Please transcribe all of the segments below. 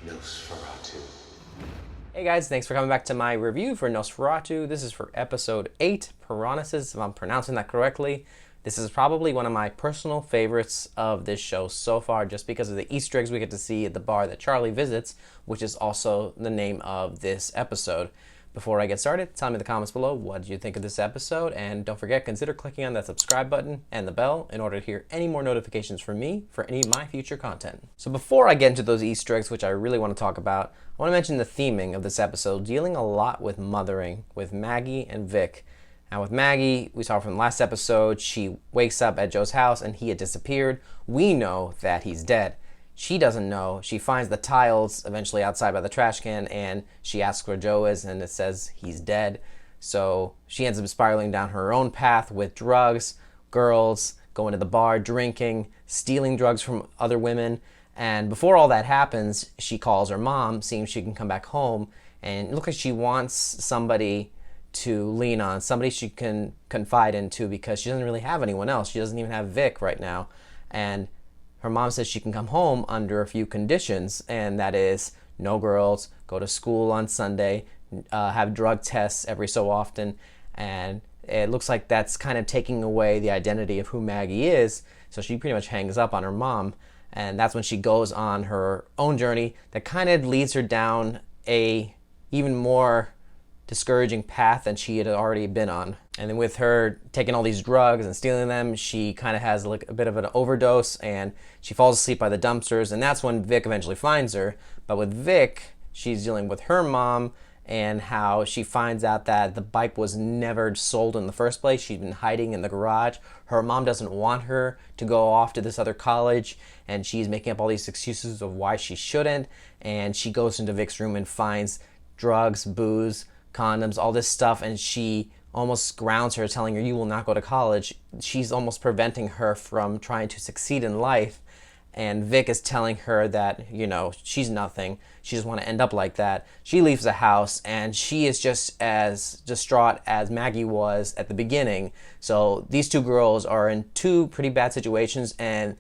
NOS4A2. Hey guys, thanks for coming back to my review for NOS4A2. This is for episode 8, Parnassus, if I'm pronouncing that correctly. This is probably one of my personal favorites of this show so far, just because of the Easter eggs we get to see at the bar that Charlie visits, which is also the name of this episode. Before I get started, tell me in the comments below what you think of this episode, and don't forget, consider clicking on that subscribe button and the bell in order to hear any more notifications from me for any of my future content. So before I get into those Easter eggs, which I really want to talk about, I want to mention the theming of this episode, dealing a lot with mothering with Maggie and Vic. Now with Maggie, we saw from the last episode, she wakes up at Joe's house and he had disappeared. We know that he's dead. She doesn't know. She finds the tiles eventually outside by the trash can and she asks where Joe is and it says he's dead. So she ends up spiraling down her own path with drugs, girls, going to the bar, drinking, stealing drugs from other women. And before all that happens, she calls her mom, seeing if she can come back home. And it looks like she wants somebody to lean on, somebody she can confide into, because she doesn't really have anyone else. She doesn't even have Vic right now. And her mom says she can come home under a few conditions, and that is no girls, go to school on Sunday, have drug tests every so often, and it looks like that's kind of taking away the identity of who Maggie is, so she pretty much hangs up on her mom, and that's when she goes on her own journey that kind of leads her down a even more discouraging path than she had already been on. And then with her taking all these drugs and stealing them, she kind of has like a bit of an overdose and she falls asleep by the dumpsters, and that's when Vic eventually finds her. But with Vic, she's dealing with her mom and how she finds out that the bike was never sold in the first place. She's been hiding in the garage. Her mom doesn't want her to go off to this other college, and she's making up all these excuses of why she shouldn't. And she goes into Vic's room and finds drugs, booze, condoms, all this stuff, and she almost grounds her, telling her, you will not go to college. She's almost preventing her from trying to succeed in life. And Vic is telling her that, you know, she's nothing. She just want to end up like that. She leaves the house and she is just as distraught as Maggie was at the beginning. So these two girls are in two pretty bad situations, and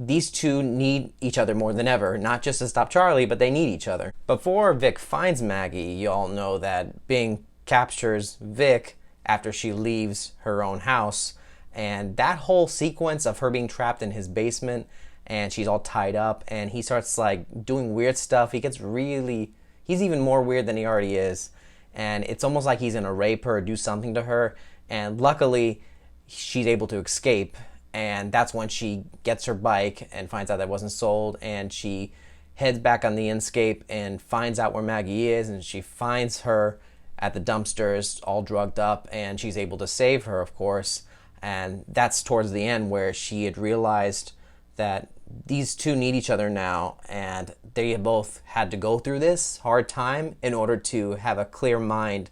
these two need each other more than ever, not just to stop Charlie, but they need each other. Before Vic finds Maggie, you all know that Bing captures Vic after she leaves her own house, and that whole sequence of her being trapped in his basement and she's all tied up and he starts like doing weird stuff. He's even more weird than he already is, and it's almost like he's gonna rape her or do something to her, and luckily she's able to escape. And that's when she gets her bike and finds out that it wasn't sold, and she heads back on the inscape and finds out where Maggie is, and she finds her at the dumpsters all drugged up, and she's able to save her, of course. And that's towards the end where she had realized that these two need each other now, and they both had to go through this hard time in order to have a clear mind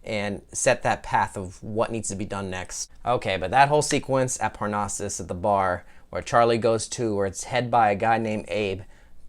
and set that path of what needs to be done next. Okay, but that whole sequence at Parnassus at the bar where Charlie goes to, where it's head by a guy named Abe,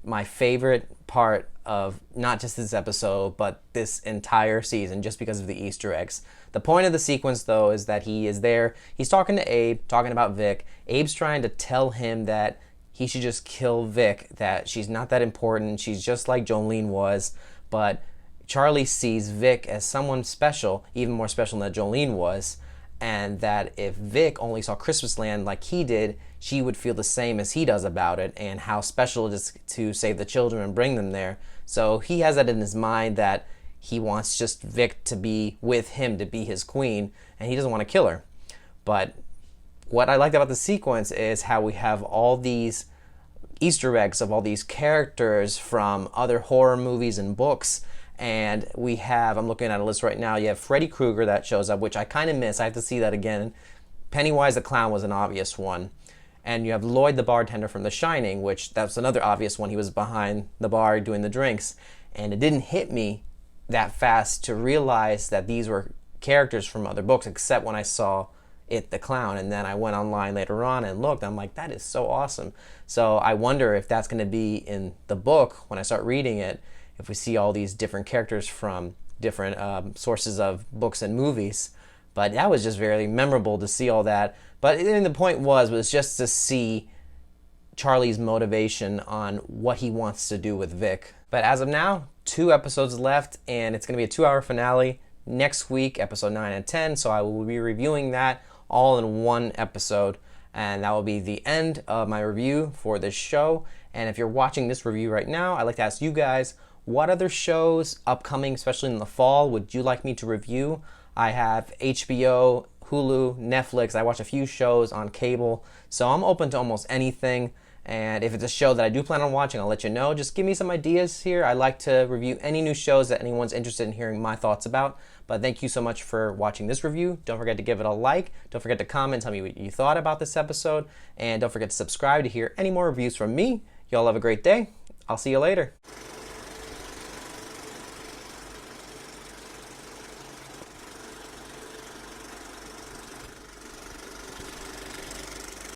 my favorite part of not just this episode, but this entire season, just because of the Easter eggs. The point of the sequence, though, is that he is there. He's talking to Abe, talking about Vic. Abe's trying to tell him that he should just kill Vic, that she's not that important. She's just like Jolene was, but Charlie sees Vic as someone special, even more special than Jolene was, and that if Vic only saw Christmas Land like he did, she would feel the same as he does about it, and how special it is to save the children and bring them there. So he has that in his mind, that he wants just Vic to be with him, to be his queen, and he doesn't want to kill her. But what I liked about the sequence is how we have all these Easter eggs of all these characters from other horror movies and books. And we have, I'm looking at a list right now, you have Freddy Krueger that shows up, which I kind of miss. I have to see that again. Pennywise the Clown was an obvious one. And you have Lloyd the bartender from The Shining, which that's another obvious one. He was behind the bar doing the drinks. And it didn't hit me that fast to realize that these were characters from other books, except when I saw It the Clown. And then I went online later on and looked. I'm like, that is so awesome. So I wonder if that's going to be in the book when I start reading it, if we see all these different characters from different sources of books and movies. But that was just very memorable to see all that. But the point was just to see Charlie's motivation on what he wants to do with Vic. But as of now, 2 episodes left, and it's going to be a 2-hour finale next week, episode 9 and 10. So I will be reviewing that all in one episode, and that will be the end of my review for this show. And if you're watching this review right now, I'd like to ask you guys, what other shows upcoming, especially in the fall, would you like me to review? I have HBO, Hulu, Netflix. I watch a few shows on cable, so I'm open to almost anything. And if it's a show that I do plan on watching, I'll let you know. Just give me some ideas here. I like to review any new shows that anyone's interested in hearing my thoughts about. But thank you so much for watching this review. Don't forget to give it a like. Don't forget to comment, tell me what you thought about this episode. And don't forget to subscribe to hear any more reviews from me. Y'all have a great day. I'll see you later.